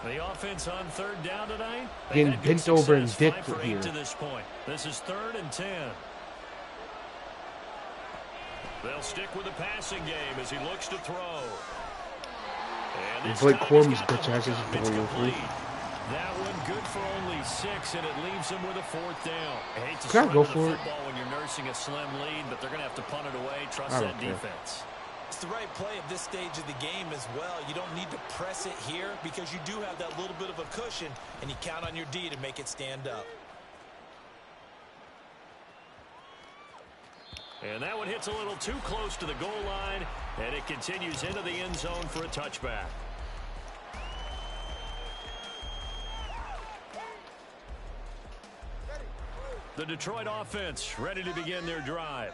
The offense on 3rd down tonight. Getting bent over and dicked here. To this point. This is 3rd and 10. They'll stick with the passing game as he looks to throw. And Blake Corum's bitch ass is complete. That one good for only 6, and it leaves him with a 4th down. I hate to Can I go the for it? football when you're nursing a slim lead, but they're going to have to punt it away. Trust that defense. It's the right play at this stage of the game as well. You don't need to press it here because you do have that little bit of a cushion, and you count on your D to make it stand up. And that one hits a little too close to the goal line, and it continues into the end zone for a touchback. The Detroit offense ready to begin their drive.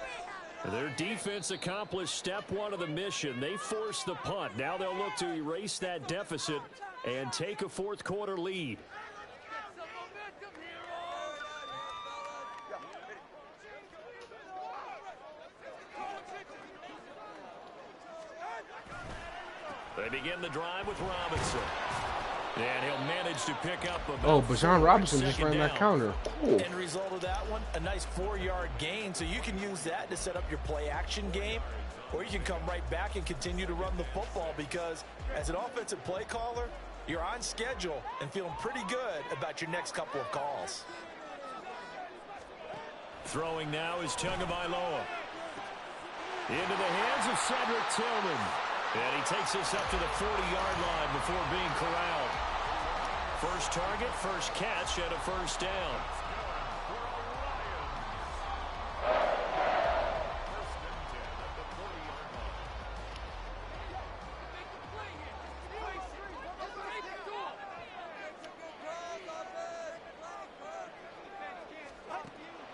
Their defense accomplished step one of the mission. They forced the punt. Now they'll look to erase that deficit and take a fourth quarter lead. They begin the drive with Robinson. And he'll manage to pick up about Bijan Robinson just ran that counter. Cool. End result of that one, a nice 4-yard gain. So you can use that to set up your play-action game, or you can come right back and continue to run the football because as an offensive play caller, you're on schedule and feeling pretty good about your next couple of calls. Throwing now is Tagovailoa. Into the hands of Cedric Tillman. And he takes this up to the 40-yard line before being corralled. First target, first catch, and a first down.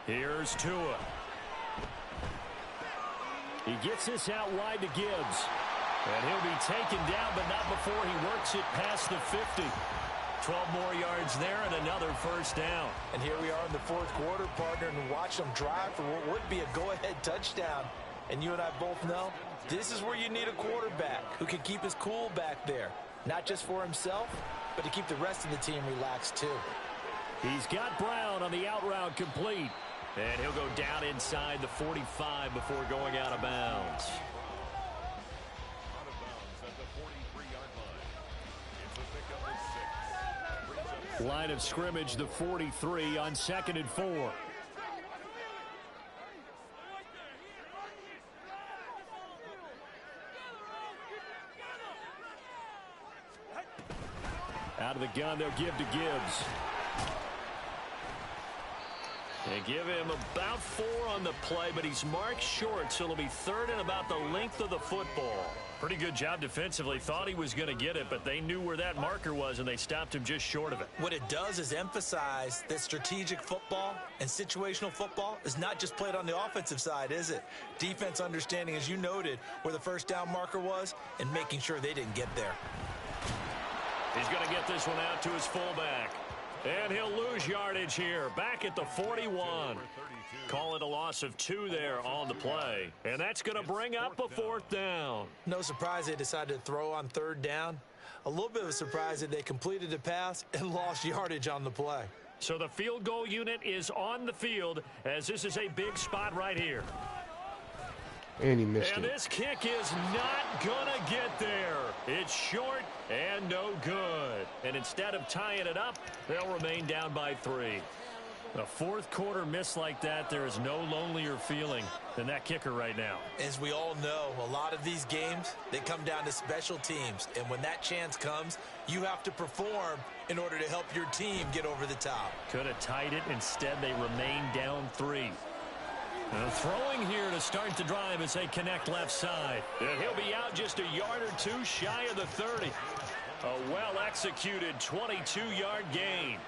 Here's Tua. He gets this out wide to Gibbs. And he'll be taken down, but not before he works it past the 50. 12 more yards there and another first down. And here we are in the fourth quarter, partner, and watch them drive for what would be a go-ahead touchdown. And you and I both know this is where you need a quarterback who can keep his cool back there. Not just for himself, but to keep the rest of the team relaxed too. He's got Brown on the out route complete. And he'll go down inside the 45 before going out of bounds. Line of scrimmage, the 43 on 2nd and 4. Out of the gun, they'll give to Gibbs. They give him about 4 on the play, but he's marked short, so it'll be 3rd and about the length of the football. Pretty good job defensively. Thought he was going to get it, but they knew where that marker was, and they stopped him just short of it. What it does is emphasize that strategic football and situational football is not just played on the offensive side, is it? Defense understanding, as you noted, where the first down marker was and making sure they didn't get there. He's going to get this one out to his fullback. And he'll lose yardage here, back at the 41. Call it a loss of 2 there on the play. And that's going to bring up a 4th down. No surprise they decided to throw on 3rd down. A little bit of a surprise that they completed the pass and lost yardage on the play. So the field goal unit is on the field as this is a big spot right here. And he missed it. And this kick is not going to get there. It's short and no good. And instead of tying it up, they'll remain down by 3. A fourth quarter miss like that, there is no lonelier feeling than that kicker right now. As we all know, a lot of these games, they come down to special teams. And when that chance comes, you have to perform in order to help your team get over the top. Could have tied it. Instead, they remain down 3. Throwing here to start the drive as they connect left side. And he'll be out just a yard or 2 shy of the 30. A well-executed 22-yard gain.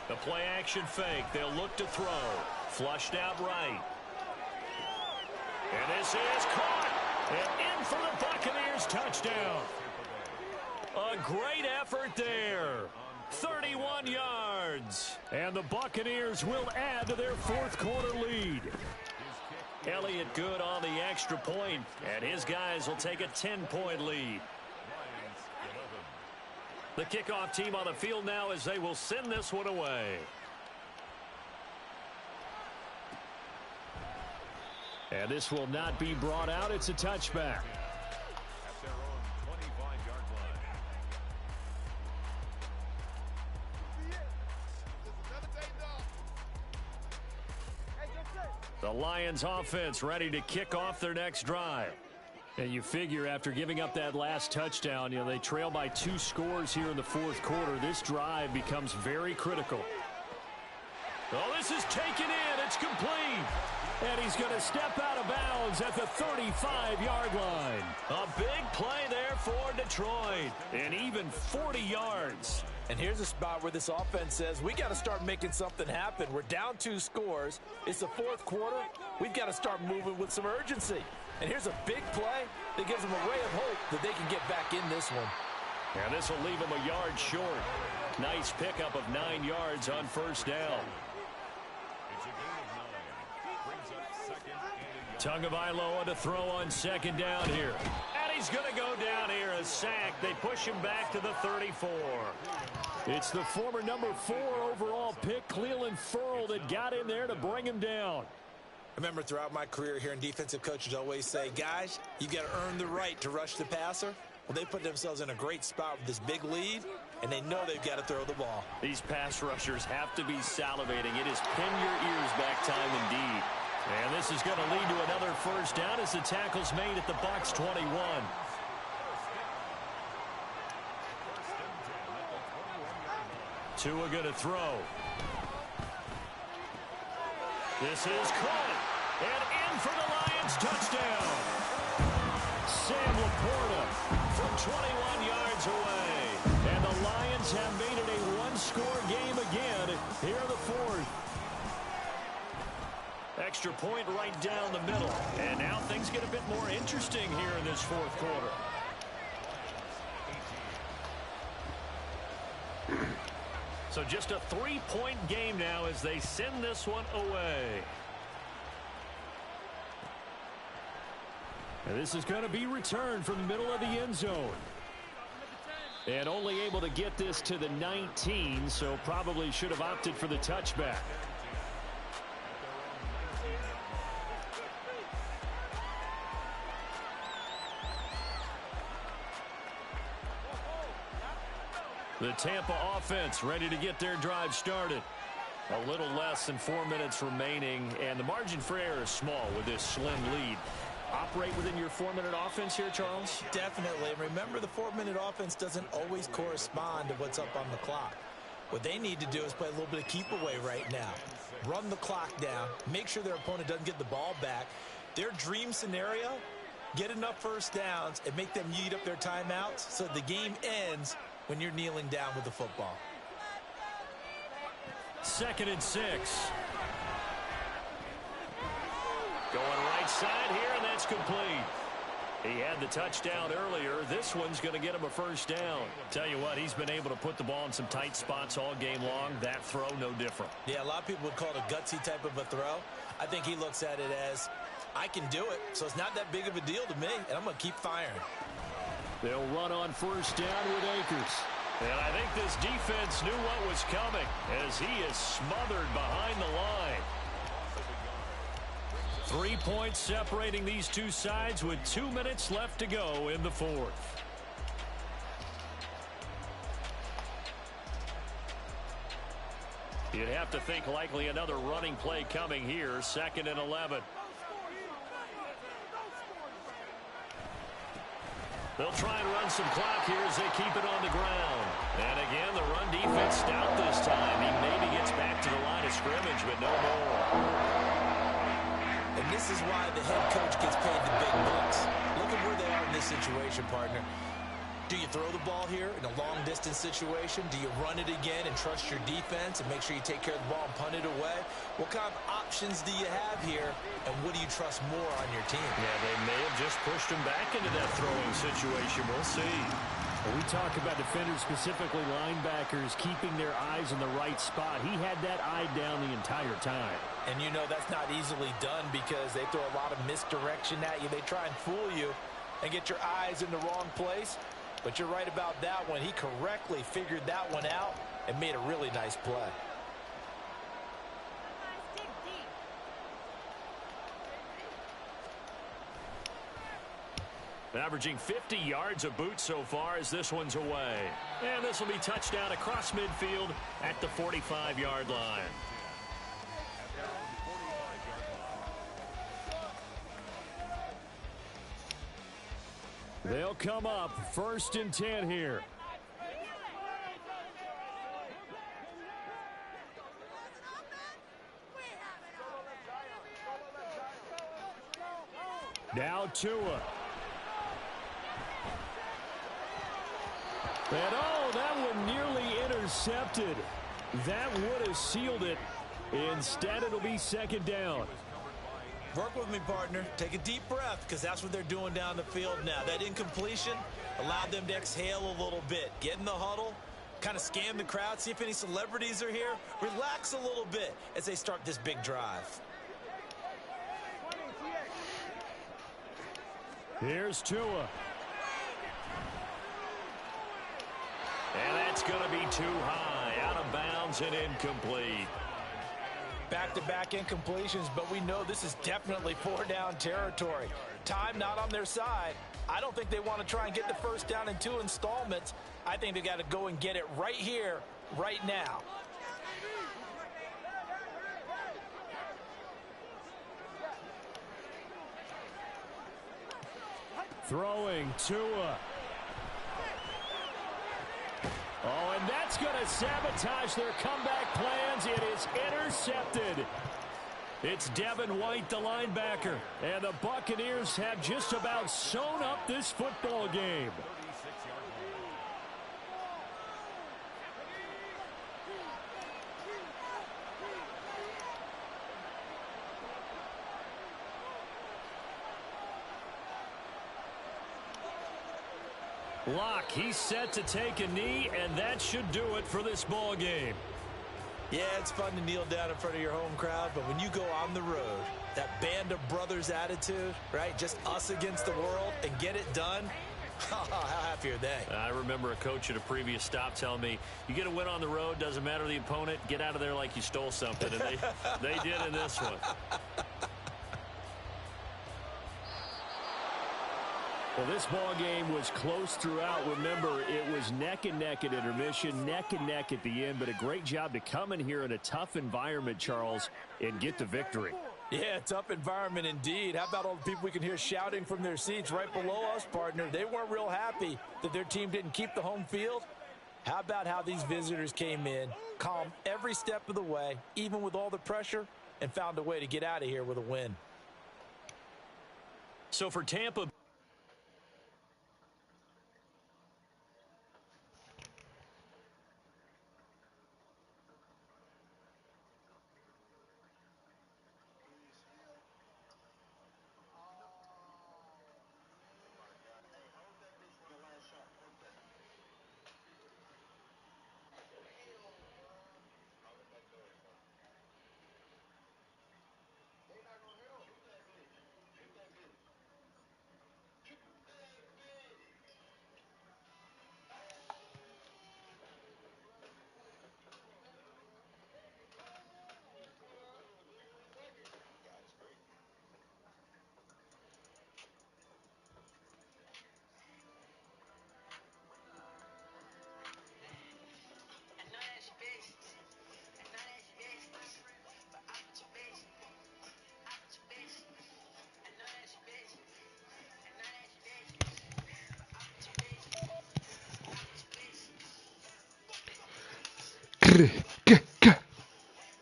The play-action fake. They'll look to throw. Flushed out right. And this is caught. And in for the Buccaneers touchdown. A great effort there. 31 yards. And the Buccaneers will add to their fourth quarter lead. Elliott good on the extra point, and his guys will take a 10-point lead. The kickoff team on the field now as they will send this one away. And this will not be brought out. It's a touchback. The Lions offense ready to kick off their next drive. And you figure after giving up that last touchdown, they trail by 2 scores here in the fourth quarter. This drive becomes very critical. Oh, this is taken in. It's complete. And he's going to step out of bounds at the 35-yard line. A big play there for Detroit. And even 40 yards. And here's a spot where this offense says, we got to start making something happen. We're down 2 scores. It's the 4th quarter. We've got to start moving with some urgency. And here's a big play that gives them a ray of hope that they can get back in this one. And this will leave them a yard short. Nice pickup of 9 yards on first down. Tagovailoa to throw on second down here. And he's going to go down here, a sack. They push him back to the 34. It's the former number 4 overall pick, Clelin Ferrell, that got in there to bring him down. I remember throughout my career hearing defensive coaches always say, guys, you've got to earn the right to rush the passer. Well, they put themselves in a great spot with this big lead, and they know they've got to throw the ball. These pass rushers have to be salivating. It is pin your ears back time indeed. And this is going to lead to another first down as the tackle's made at the Bucs 21. Tua going to throw. This is caught. And in for the Lions touchdown. Sam Laporta from 21 yards away. And the Lions have made it a one-score game again here in the 4th. Extra point right down the middle. And now things get a bit more interesting here in this 4th quarter. So just a 3-point game now as they send this one away. And this is going to be returned from the middle of the end zone. And only able to get this to the 19, so probably should have opted for the touchback. The Tampa offense ready to get their drive started. A little less than 4 minutes remaining, and the margin for error is small with this slim lead. Operate within your 4-minute offense here, Charles? Definitely. Remember, the 4-minute offense doesn't always correspond to what's up on the clock. What they need to do is play a little bit of keep away right now. Run the clock down. Make sure their opponent doesn't get the ball back. Their dream scenario, get enough first downs and make them eat up their timeouts so the game ends when you're kneeling down with the football. 2nd and 6. Going right side here, and that's complete. He had the touchdown earlier. This one's going to get him a first down. Tell you what, he's been able to put the ball in some tight spots all game long. That throw, no different. Yeah, a lot of people would call it a gutsy type of a throw. I think he looks at it as, I can do it, so it's not that big of a deal to me, and I'm going to keep firing. They'll run on first down with Akers. And I think this defense knew what was coming as he is smothered behind the line. 3 points separating these two sides with 2 minutes left to go in the 4th. You'd have to think likely another running play coming here. 2nd and 11. They'll try and run some clock here as they keep it on the ground. And again, the run defense stout this time. He maybe gets back to the line of scrimmage, but no more. And this is why the head coach gets paid the big bucks. Look at where they are in this situation, partner. Do you throw the ball here in a long-distance situation? Do you run it again and trust your defense and make sure you take care of the ball and punt it away? What kind of options do you have here, and what do you trust more on your team? Yeah, they may have just pushed him back into that throwing situation. We'll see. When we talk about defenders, specifically linebackers, keeping their eyes in the right spot. He had that eye down the entire time. And you know that's not easily done because they throw a lot of misdirection at you. They try and fool you and get your eyes in the wrong place. But you're right about that one. He correctly figured that one out and made a really nice play. Averaging 50 yards a boot so far as this one's away. And this will be touchdown across midfield at the 45-yard line. They'll come up 1st and 10 here. Now Tua. And that one nearly intercepted. That would have sealed it. Instead, it'll be second down. Work with me, partner. Take a deep breath, because that's what they're doing down the field now. That incompletion allowed them to exhale a little bit. Get in the huddle, kind of scan the crowd, see if any celebrities are here. Relax a little bit as they start this big drive. Here's Tua. And that's going to be too high, out of bounds and incomplete. Back-to-back incompletions, but we know this is definitely four-down territory. Time not on their side. I don't think they want to try and get the first down in 2 installments. I think they got to go and get it right here, right now. Throwing Tua. Oh, and that's going to sabotage their comeback plans. It is intercepted. It's Devin White, the linebacker. And the Buccaneers have just about sewn up this football game. Locke, he's set to take a knee, and that should do it for this ball game. Yeah, it's fun to kneel down in front of your home crowd, but when you go on the road, that band of brothers attitude, right? Just us against the world and get it done. How happy are they? I remember a coach at a previous stop telling me, you get a win on the road, doesn't matter the opponent, get out of there like you stole something. And they did in this one. Well, this ball game was close throughout. Remember, it was neck and neck at intermission, neck and neck at the end, but a great job to come in here in a tough environment, Charles, and get the victory. Yeah, tough environment indeed. How about all the people we can hear shouting from their seats right below us, partner? They weren't real happy that their team didn't keep the home field. How about how these visitors came in, calm every step of the way, even with all the pressure, and found a way to get out of here with a win. So for Tampa,